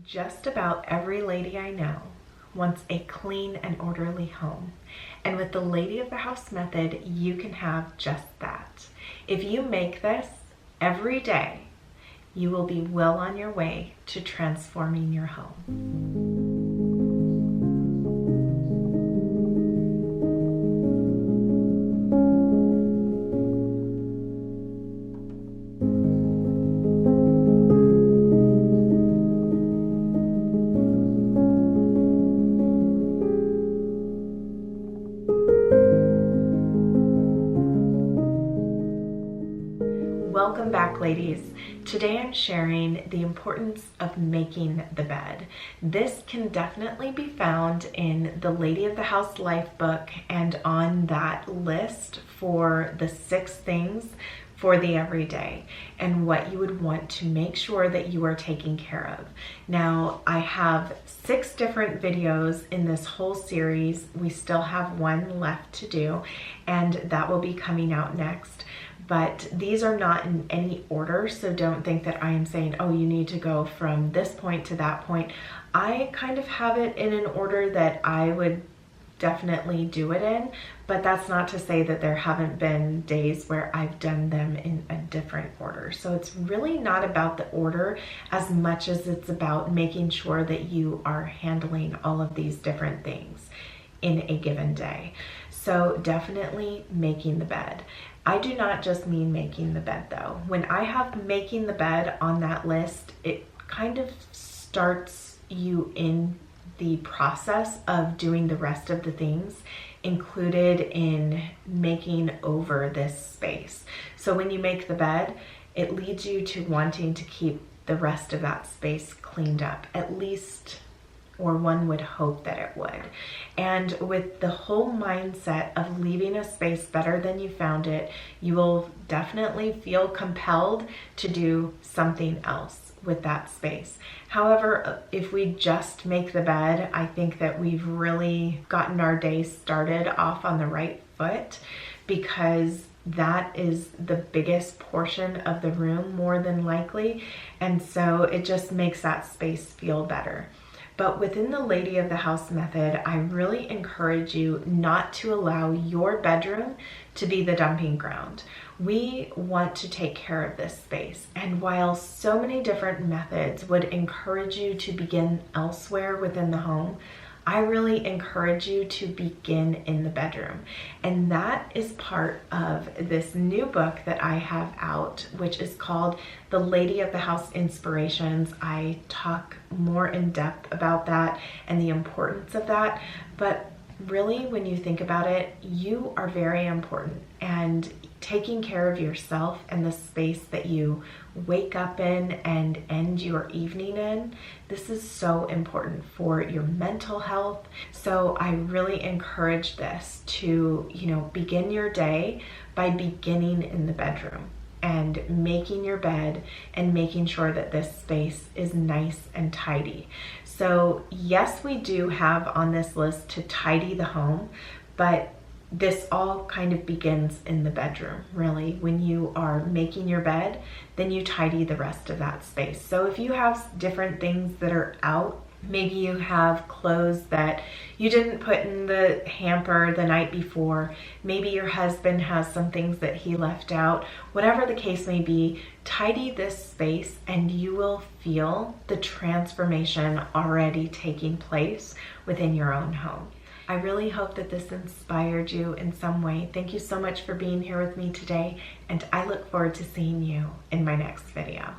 Just about every lady I know wants a clean and orderly home. And with the Lady of the House method, you can have just that. If you make this every day, you will be well on your way to transforming your home. Welcome back, ladies. Today I'm sharing the importance of making the bed. This can definitely be found in the Lady of the House Life book and on that list for the 6 things for the everyday and what you would want to make sure that you are taking care of. Now, I have 6 different videos in this whole series. We still have one left to do, and that will be coming out next. But these are not in any order, so don't think that I am saying, oh, you need to go from this point to that point. I kind of have it in an order that I would definitely do it in, but that's not to say that there haven't been days where I've done them in a different order. So it's really not about the order as much as it's about making sure that you are handling all of these different things in a given day. So definitely making the bed. I do not just mean making the bed though. When I have making the bed on that list, it kind of starts you in the process of doing the rest of the things included in making over this space. So when you make the bed, it leads you to wanting to keep the rest of that space cleaned up, at least, or one would hope that it would. And with the whole mindset of leaving a space better than you found it, you will definitely feel compelled to do something else with that space. However, if we just make the bed, I think that we've really gotten our day started off on the right foot, because that is the biggest portion of the room more than likely. And so it just makes that space feel better. But within the Lady of the House method, I really encourage you not to allow your bedroom to be the dumping ground. We want to take care of this space. And while so many different methods would encourage you to begin elsewhere within the home, I really encourage you to begin in the bedroom. And that is part of this new book that I have out, which is called The Lady of the House Inspirations. I talk more in depth about that and the importance of that. But really, when you think about it, you are very important, and taking care of yourself and the space that you wake up in and end your evening in, this is so important for your mental health. So I really encourage this to, begin your day by beginning in the bedroom and making your bed and making sure that this space is nice and tidy. So yes, we do have on this list to tidy the home, but this all kind of begins in the bedroom, really. When you are making your bed, then you tidy the rest of that space. So if you have different things that are out, maybe you have clothes that you didn't put in the hamper the night before, maybe your husband has some things that he left out, whatever the case may be, tidy this space and you will feel the transformation already taking place within your own home. I really hope that this inspired you in some way. Thank you so much for being here with me today, and I look forward to seeing you in my next video.